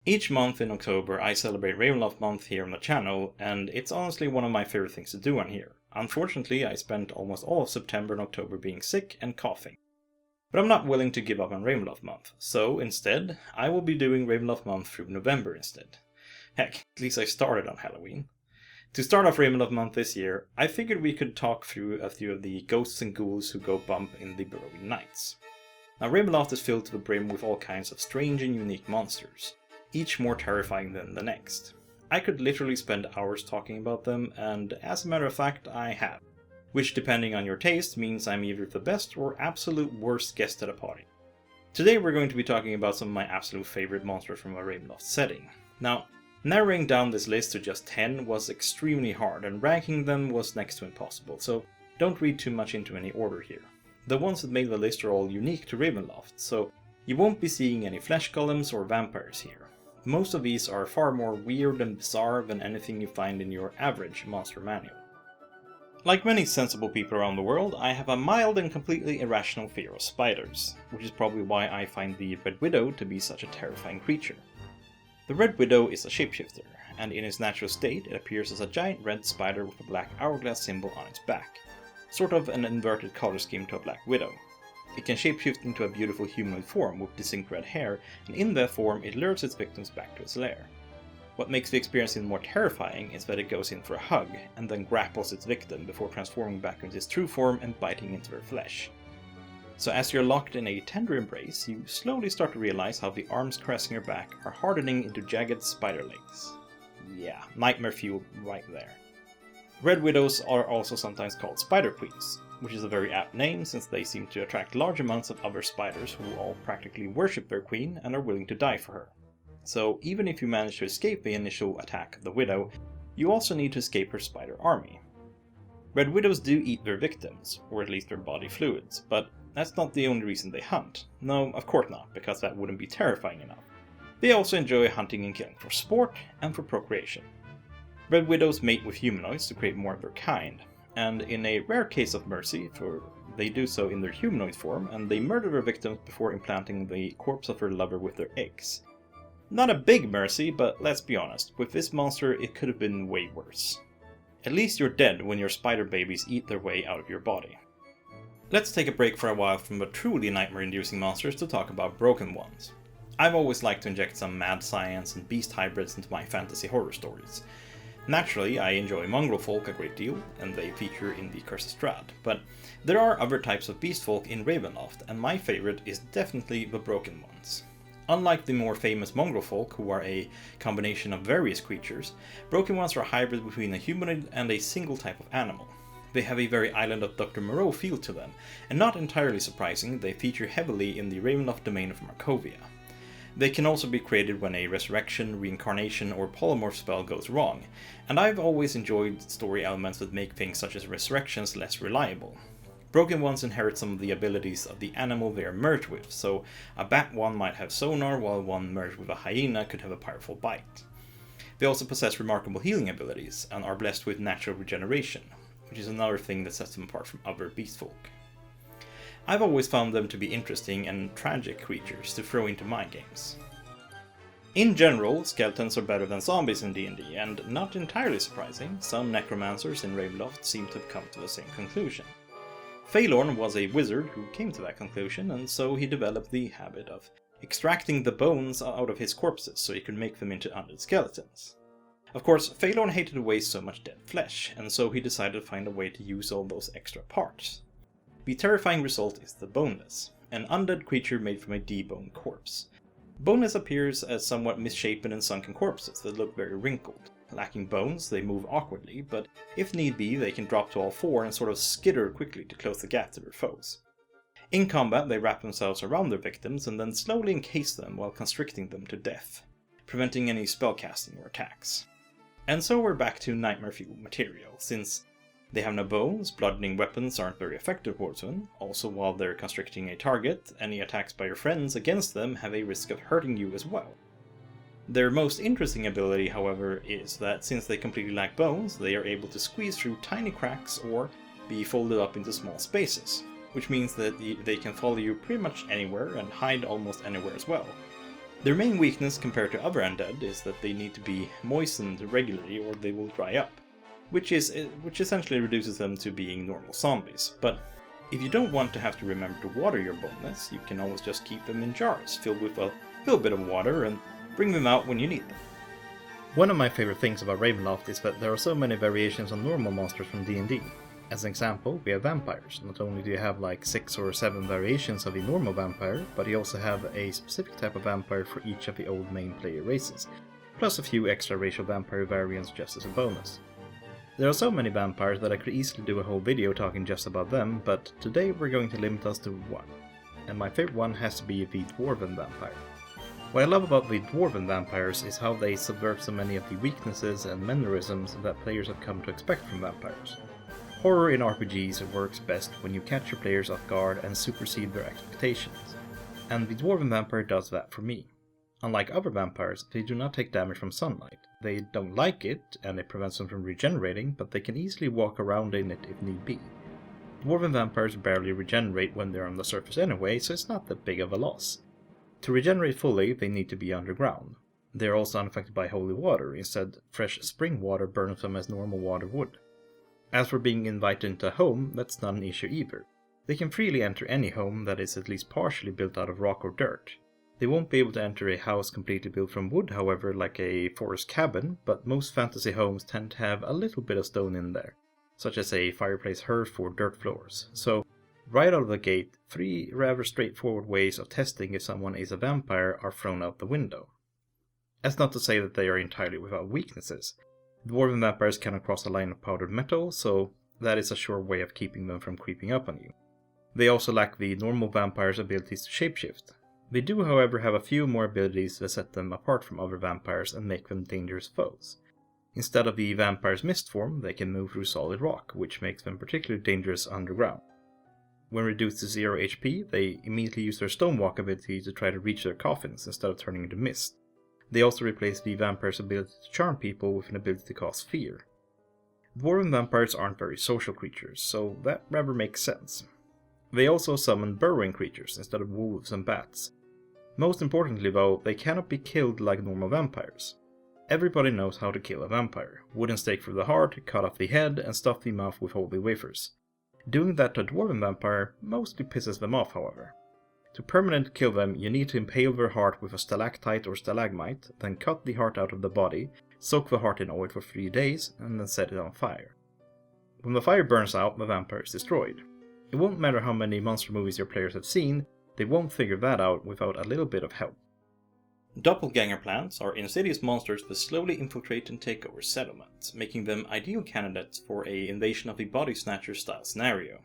Each month in October I celebrate Ravenloft month here on the channel, and it's honestly one of my favorite things to do on here. Unfortunately, I spent almost all of September and October being sick and coughing. But I'm not willing to give up on Ravenloft month, so instead, I will be doing Ravenloft month through November instead. Heck, at least I started on Halloween. To start off Ravenloft month this year, I figured we could talk through a few of the ghosts and ghouls who go bump in the Burrowing Nights. Now Ravenloft is filled to the brim with all kinds of strange and unique monsters, each more terrifying than the next. I could literally spend hours talking about them, and as a matter of fact, I have. Which, depending on your taste, means I'm either the best or absolute worst guest at a party. Today we're going to be talking about some of my absolute favorite monsters from a Ravenloft setting. Now, narrowing down this list to just 10 was extremely hard, and ranking them was next to impossible, so don't read too much into any order here. The ones that made the list are all unique to Ravenloft, so you won't be seeing any flesh golems or vampires here. Most of these are far more weird and bizarre than anything you find in your average monster manual. Like many sensible people around the world, I have a mild and completely irrational fear of spiders, which is probably why I find the Red Widow to be such a terrifying creature. The Red Widow is a shapeshifter, and in its natural state it appears as a giant red spider with a black hourglass symbol on its back, sort of an inverted color scheme to a Black Widow. It can shapeshift into a beautiful humanoid form with distinct red hair, and in that form it lures its victims back to its lair. What makes the experience even more terrifying is that it goes in for a hug, and then grapples its victim before transforming back into its true form and biting into their flesh. So as you're locked in a tender embrace, you slowly start to realize how the arms caressing your back are hardening into jagged spider legs. Yeah, nightmare fuel right there. Red Widows are also sometimes called Spider Queens, which is a very apt name since they seem to attract large amounts of other spiders who all practically worship their queen and are willing to die for her. So even if you manage to escape the initial attack of the Widow, you also need to escape her spider army. Red Widows do eat their victims, or at least their body fluids, but that's not the only reason they hunt. No, of course not, because that wouldn't be terrifying enough. They also enjoy hunting and killing for sport and for procreation. Red Widows mate with humanoids to create more of their kind, and in a rare case of mercy, for they do so in their humanoid form, and they murder their victims before implanting the corpse of their lover with their eggs. Not a big mercy, but let's be honest, with this monster it could have been way worse. At least you're dead when your spider babies eat their way out of your body. Let's take a break for a while from the truly nightmare-inducing monsters to talk about broken ones. I've always liked to inject some mad science and beast hybrids into my fantasy horror stories. Naturally, I enjoy mongrel folk a great deal, and they feature in the Cursed Strahd, but there are other types of beast folk in Ravenloft, and my favorite is definitely the broken ones. Unlike the more famous mongrel folk, who are a combination of various creatures, broken ones are a hybrid between a humanoid and a single type of animal. They have a very Island of Dr. Moreau feel to them, and not entirely surprising, they feature heavily in the Ravenloft domain of Markovia. They can also be created when a resurrection, reincarnation, or polymorph spell goes wrong, and I've always enjoyed story elements that make things such as resurrections less reliable. Broken ones inherit some of the abilities of the animal they are merged with, so a bat one might have sonar, while one merged with a hyena could have a powerful bite. They also possess remarkable healing abilities, and are blessed with natural regeneration, which is another thing that sets them apart from other beast folk. I've always found them to be interesting and tragic creatures to throw into my games. In general, skeletons are better than zombies in D&D, and not entirely surprising, some necromancers in Ravenloft seem to have come to the same conclusion. Phalorn was a wizard who came to that conclusion, and so he developed the habit of extracting the bones out of his corpses so he could make them into undead skeletons. Of course, Phalorn hated to waste so much dead flesh, and so he decided to find a way to use all those extra parts. The terrifying result is the Boneless, an undead creature made from a deboned corpse. Boneless appears as somewhat misshapen and sunken corpses that look very wrinkled. Lacking bones, they move awkwardly, but if need be, they can drop to all four and sort of skitter quickly to close the gap to their foes. In combat, they wrap themselves around their victims and then slowly encase them while constricting them to death, preventing any spellcasting or attacks. And so we're back to nightmare fuel material, since they have no bones, bludgeoning weapons aren't very effective towards them. Also, while they're constricting a target, any attacks by your friends against them have a risk of hurting you as well. Their most interesting ability, however, is that since they completely lack bones, they are able to squeeze through tiny cracks or be folded up into small spaces, which means that they can follow you pretty much anywhere and hide almost anywhere as well. Their main weakness compared to other undead is that they need to be moistened regularly or they will dry up, which essentially reduces them to being normal zombies. But if you don't want to have to remember to water your boneless, you can always just keep them in jars filled with a little bit of water and bring them out when you need them. One of my favorite things about Ravenloft is that there are so many variations on normal monsters from D&D. As an example, we have vampires. Not only do you have like 6 or 7 variations of a normal vampire, but you also have a specific type of vampire for each of the old main player races, plus a few extra racial vampire variants just as a bonus. There are so many vampires that I could easily do a whole video talking just about them, but today we're going to limit us to one. And my favorite one has to be the Dwarven vampire. What I love about the Dwarven vampires is how they subvert so many of the weaknesses and mannerisms that players have come to expect from vampires. Horror in RPGs works best when you catch your players off guard and supersede their expectations. And the Dwarven vampire does that for me. Unlike other vampires, they do not take damage from sunlight. They don't like it, and it prevents them from regenerating, but they can easily walk around in it if need be. Dwarven vampires barely regenerate when they're on the surface anyway, so it's not that big of a loss. To regenerate fully, they need to be underground. They are also unaffected by holy water, instead fresh spring water burns them as normal water would. As for being invited into a home, that's not an issue either. They can freely enter any home that is at least partially built out of rock or dirt. They won't be able to enter a house completely built from wood, however, like a forest cabin, but most fantasy homes tend to have a little bit of stone in there, such as a fireplace hearth or dirt floors. So, right out of the gate, 3 rather straightforward ways of testing if someone is a vampire are thrown out the window. That's not to say that they are entirely without weaknesses. Dwarven vampires cannot cross a line of powdered metal, so that is a sure way of keeping them from creeping up on you. They also lack the normal vampire's abilities to shapeshift. They do, however, have a few more abilities that set them apart from other vampires and make them dangerous foes. Instead of the vampire's mist form, they can move through solid rock, which makes them particularly dangerous underground. When reduced to 0 HP, they immediately use their stonewalk ability to try to reach their coffins instead of turning into mist. They also replace the vampire's ability to charm people with an ability to cause fear. Dwarven vampires aren't very social creatures, so that rather makes sense. They also summon burrowing creatures instead of wolves and bats. Most importantly though, they cannot be killed like normal vampires. Everybody knows how to kill a vampire. Wooden stake through the heart, cut off the head, and stuff the mouth with holy wafers. Doing that to a dwarven vampire mostly pisses them off, however. To permanently kill them, you need to impale their heart with a stalactite or stalagmite, then cut the heart out of the body, soak the heart in oil for 3 days, and then set it on fire. When the fire burns out, the vampire is destroyed. It won't matter how many monster movies your players have seen, they won't figure that out without a little bit of help. Doppelganger plants are insidious monsters that slowly infiltrate and take over settlements, making them ideal candidates for an invasion of the body snatcher style scenario.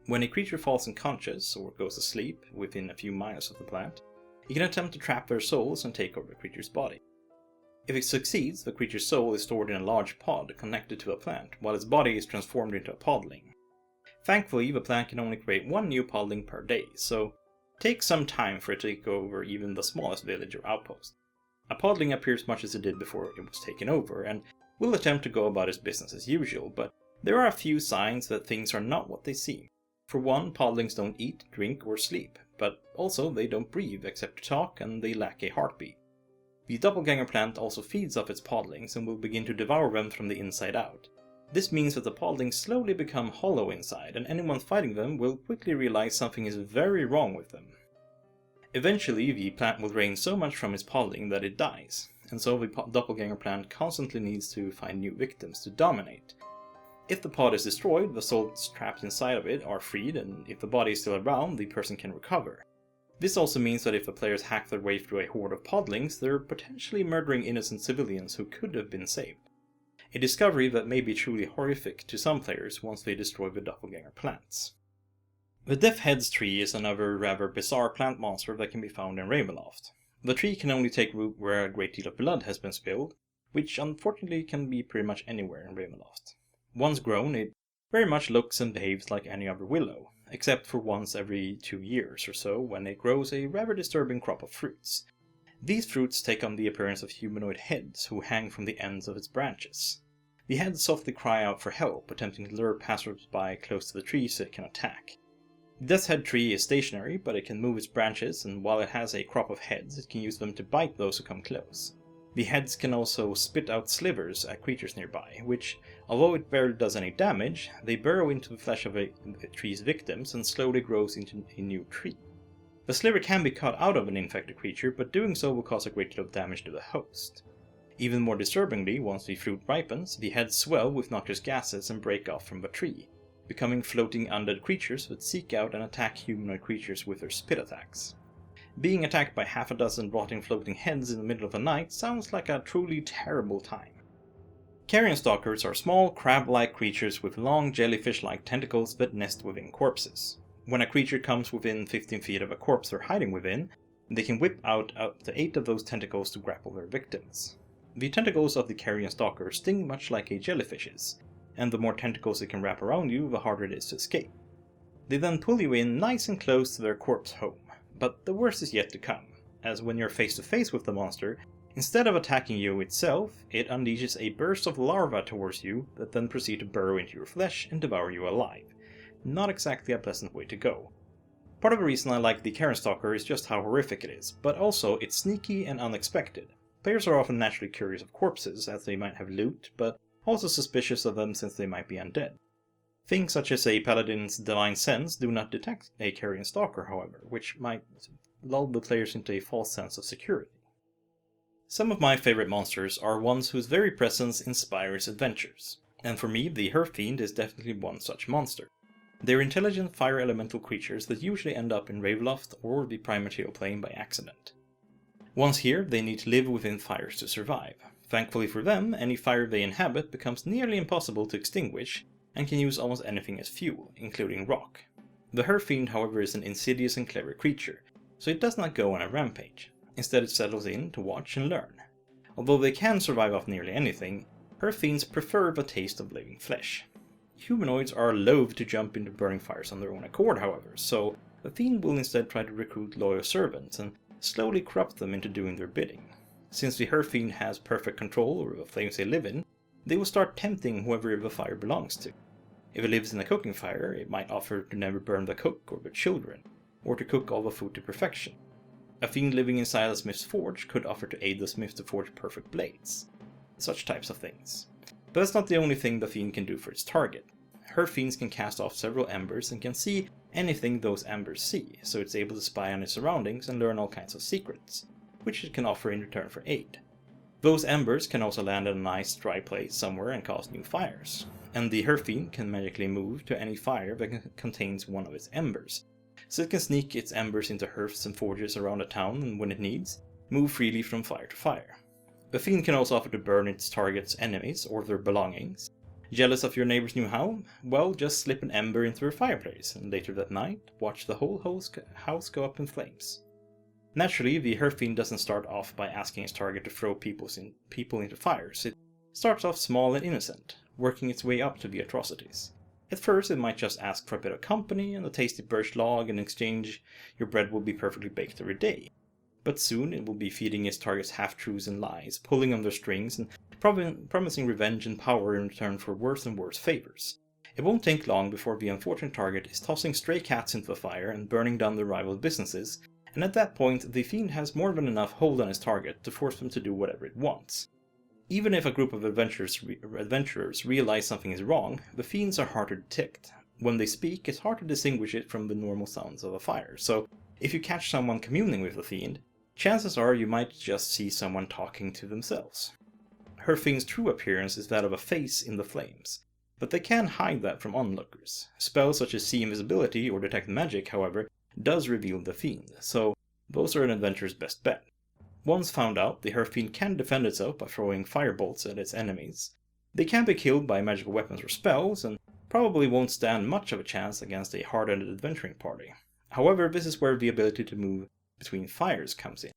When a creature falls unconscious or goes asleep within a few miles of the plant, you can attempt to trap their souls and take over the creature's body. If it succeeds, the creature's soul is stored in a large pod connected to a plant, while its body is transformed into a podling. Thankfully, the plant can only create 1 new podling per day, so it takes some time for it to take over even the smallest village or outpost. A podling appears much as it did before it was taken over, and will attempt to go about its business as usual, but there are a few signs that things are not what they seem. For one, podlings don't eat, drink, or sleep, but also they don't breathe except to talk, and they lack a heartbeat. The Doppelganger plant also feeds off its podlings and will begin to devour them from the inside out. This means that the podlings slowly become hollow inside, and anyone fighting them will quickly realize something is very wrong with them. Eventually, the plant will drain so much from its podling that it dies, and so the Doppelganger plant constantly needs to find new victims to dominate. If the pod is destroyed, the souls trapped inside of it are freed, and if the body is still around, the person can recover. This also means that if the players hack their way through a horde of podlings, they're potentially murdering innocent civilians who could have been saved. A discovery that may be truly horrific to some players once they destroy the Doppelganger plants. The Death Heads tree is another rather bizarre plant monster that can be found in Ravenloft. The tree can only take root where a great deal of blood has been spilled, which unfortunately can be pretty much anywhere in Ravenloft. Once grown, it very much looks and behaves like any other willow, except for once every 2 years or so when it grows a rather disturbing crop of fruits. These fruits take on the appearance of humanoid heads who hang from the ends of its branches. The heads softly cry out for help, attempting to lure passers-by close to the tree so it can attack. Death's Head tree is stationary, but it can move its branches, and while it has a crop of heads, it can use them to bite those who come close. The heads can also spit out slivers at creatures nearby, which, although it barely does any damage, they burrow into the flesh of the tree's victims and slowly grows into a new tree. The sliver can be cut out of an infected creature, but doing so will cause a great deal of damage to the host. Even more disturbingly, once the fruit ripens, the heads swell with noxious gases and break off from the tree, becoming floating undead creatures that seek out and attack humanoid creatures with their spit attacks. Being attacked by half a dozen rotting floating heads in the middle of the night sounds like a truly terrible time. Carrion Stalkers are small, crab-like creatures with long, jellyfish-like tentacles that nest within corpses. When a creature comes within 15 feet of a corpse they're hiding within, they can whip out up to 8 of those tentacles to grapple their victims. The tentacles of the Carrion Stalker sting much like a jellyfish's, and the more tentacles it can wrap around you, the harder it is to escape. They then pull you in nice and close to their corpse home, but the worst is yet to come, as when you're face to face with the monster, instead of attacking you itself, it unleashes a burst of larvae towards you that then proceed to burrow into your flesh and devour you alive. Not exactly a pleasant way to go. Part of the reason I like the Carrion Stalker is just how horrific it is, but also it's sneaky and unexpected. Players are often naturally curious of corpses, as they might have loot, but also suspicious of them since they might be undead. Things such as a paladin's divine sense do not detect a Carrion Stalker, however, which might lull the players into a false sense of security. Some of my favorite monsters are ones whose very presence inspires adventures, and for me the Fiend is definitely one such monster. They're intelligent fire elemental creatures that usually end up in Ravenloft or the Prime Material plane by accident. Once here, they need to live within fires to survive. Thankfully for them, any fire they inhabit becomes nearly impossible to extinguish, and can use almost anything as fuel, including rock. The Fiend, however, is an insidious and clever creature, so it does not go on a rampage. Instead it settles in to watch and learn. Although they can survive off nearly anything, Fiends prefer the taste of living flesh. Humanoids are loath to jump into burning fires on their own accord, however, so the Fiend will instead try to recruit loyal servants and slowly corrupt them into doing their bidding. Since the Fiend has perfect control over the flames they live in, they will start tempting whoever the fire belongs to. If it lives in a cooking fire, it might offer to never burn the cook or the children, or to cook all the food to perfection. A fiend living inside a smith's forge could offer to aid the smith to forge perfect blades. Such types of things. But that's not the only thing the fiend can do for its target. Fiends can cast off several embers and can see anything those embers see, so it's able to spy on its surroundings and learn all kinds of secrets, which it can offer in return for aid. Those embers can also land in a nice dry place somewhere and cause new fires, and the Fiend can magically move to any fire that contains one of its embers, so it can sneak its embers into hearths and forges around the town and when it needs, move freely from fire to fire. The fiend can also offer to burn its target's enemies or their belongings. Jealous of your neighbor's new home? Well, just slip an ember into their fireplace, and later that night, watch the whole house go up in flames. Naturally, the Fiend doesn't start off by asking its target to throw people into fires. It starts off small and innocent, working its way up to the atrocities. At first, it might just ask for a bit of company and a tasty birch log, and in exchange, your bread will be perfectly baked every day. But soon, it will be feeding its targets half-truths and lies, pulling on their strings, and promising revenge and power in return for worse and worse favors. It won't take long before the unfortunate target is tossing stray cats into the fire and burning down their rival businesses, and at that point, the fiend has more than enough hold on his target to force them to do whatever it wants. Even if a group of adventurers realize something is wrong, the fiends are hard to detect. When they speak, it's hard to distinguish it from the normal sounds of a fire, so if you catch someone communing with the fiend, chances are you might just see someone talking to themselves. Her fiend's true appearance is that of a face in the flames, but they can hide that from onlookers. Spells such as see invisibility or detect magic, however, does reveal the fiend, so those are an adventurer's best bet. Once found out, the Fiend can defend itself by throwing firebolts at its enemies. They can be killed by magical weapons or spells, and probably won't stand much of a chance against a hard-ended adventuring party. However, this is where the ability to move between fires comes in.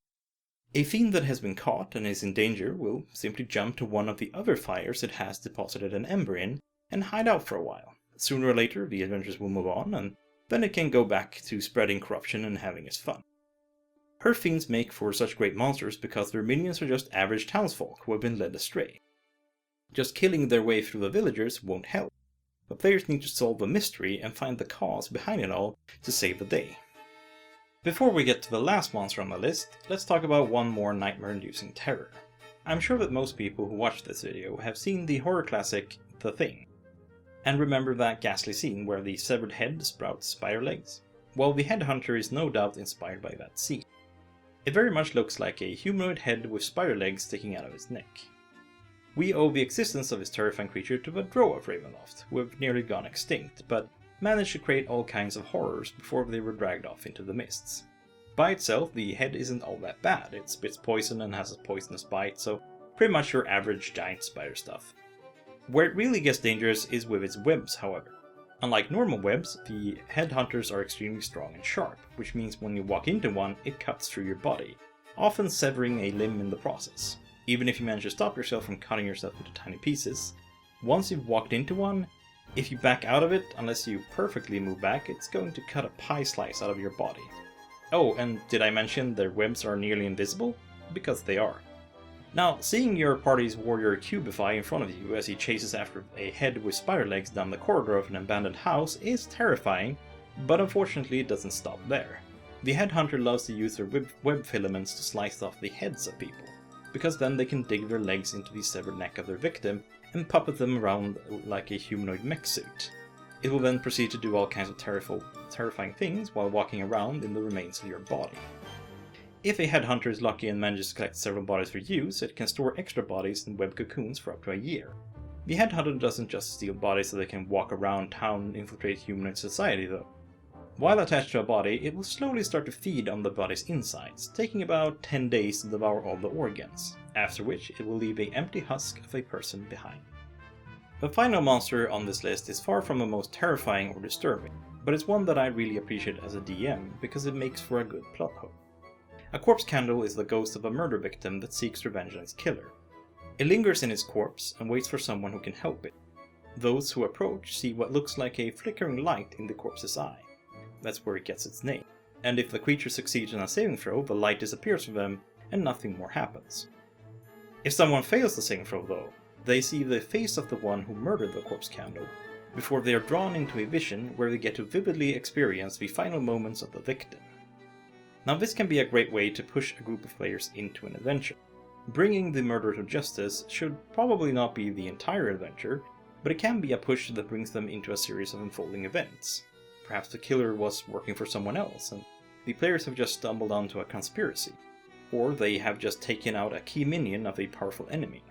A fiend that has been caught and is in danger will simply jump to one of the other fires it has deposited an ember in and hide out for a while. Sooner or later, the adventurers will move on, and then it can go back to spreading corruption and having its fun. Fiends make for such great monsters because their minions are just average townsfolk who have been led astray. Just killing their way through the villagers won't help. but players need to solve a mystery and find the cause behind it all to save the day. Before we get to the last monster on the list, let's talk about one more nightmare-inducing terror. I'm sure that most people who watch this video have seen the horror classic The Thing, and remember that ghastly scene where the severed head sprouts spider legs? Well, the Headhunter is no doubt inspired by that scene. It very much looks like a humanoid head with spider legs sticking out of its neck. We owe the existence of this terrifying creature to the Drow of Ravenloft, who have nearly gone extinct, but managed to create all kinds of horrors before they were dragged off into the mists. By itself, the head isn't all that bad. It spits poison and has a poisonous bite, so pretty much your average giant spider stuff. Where it really gets dangerous is with its webs, however. Unlike normal webs, the Headhunters are extremely strong and sharp, which means when you walk into one, it cuts through your body, often severing a limb in the process. Even if you manage to stop yourself from cutting yourself into tiny pieces, once you've walked into one, if you back out of it, unless you perfectly move back, it's going to cut a pie slice out of your body. Oh, and did I mention their webs are nearly invisible? Because they are. Now, seeing your party's warrior cubify in front of you as he chases after a head with spider legs down the corridor of an abandoned house is terrifying, but unfortunately it doesn't stop there. The Headhunter loves to use their web filaments to slice off the heads of people, because then they can dig their legs into the severed neck of their victim and puppet them around like a humanoid mech suit. It will then proceed to do all kinds of terrifying things while walking around in the remains of your body. If a Headhunter is lucky and manages to collect several bodies for use, it can store extra bodies in web cocoons for up to a year. The Headhunter doesn't just steal bodies so they can walk around town and infiltrate humanoid society though. While attached to a body, it will slowly start to feed on the body's insides, taking about 10 days to devour all the organs, after which it will leave an empty husk of a person behind. The final monster on this list is far from the most terrifying or disturbing, but it's one that I really appreciate as a DM because it makes for a good plot hole. A corpse candle is the ghost of a murder victim that seeks revenge on its killer. It lingers in its corpse and waits for someone who can help it. Those who approach see what looks like a flickering light in the corpse's eye. That's where it gets its name. And if the creature succeeds in a saving throw, the light disappears from them and nothing more happens. If someone fails the saving throw though, they see the face of the one who murdered the corpse candle, before they are drawn into a vision where they get to vividly experience the final moments of the victim. Now this can be a great way to push a group of players into an adventure. Bringing the murderer to justice should probably not be the entire adventure, but it can be a push that brings them into a series of unfolding events. Perhaps the killer was working for someone else, and the players have just stumbled onto a conspiracy. Or they have just taken out a key minion of a powerful enemy.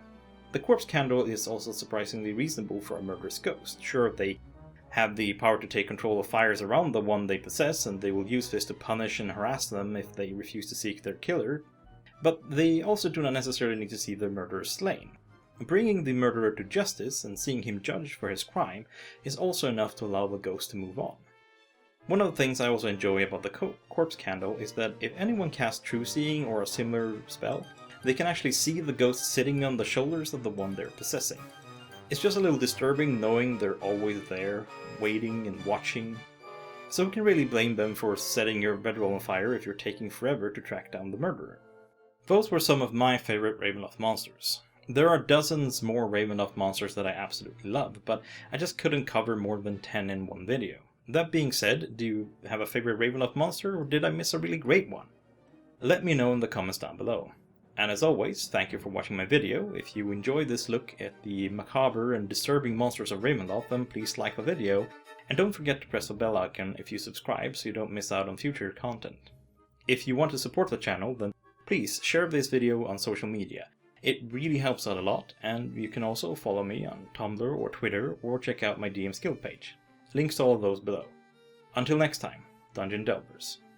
The corpse candle is also surprisingly reasonable for a murderous ghost. Sure, they have the power to take control of fires around the one they possess, and they will use this to punish and harass them if they refuse to seek their killer, but they also do not necessarily need to see their murderer slain. Bringing the murderer to justice and seeing him judged for his crime is also enough to allow the ghost to move on. One of the things I also enjoy about the corpse candle is that if anyone casts True Seeing or a similar spell, they can actually see the ghost sitting on the shoulders of the one they're possessing. It's just a little disturbing knowing they're always there, waiting and watching. So who can really blame them for setting your bedroll on fire if you're taking forever to track down the murderer? Those were some of my favorite Ravenloft monsters. There are dozens more Ravenloft monsters that I absolutely love, but I just couldn't cover more than 10 in one video. That being said, do you have a favorite Ravenloft monster, or did I miss a really great one? Let me know in the comments down below. And as always, thank you for watching my video. If you enjoyed this look at the macabre and disturbing monsters of Ravenloft, then please like the video, and don't forget to press the bell icon if you subscribe so you don't miss out on future content. If you want to support the channel, then please share this video on social media. It really helps out a lot, and you can also follow me on Tumblr or Twitter, or check out my DM skill page. Links to all of those below. Until next time, Dungeon Delvers.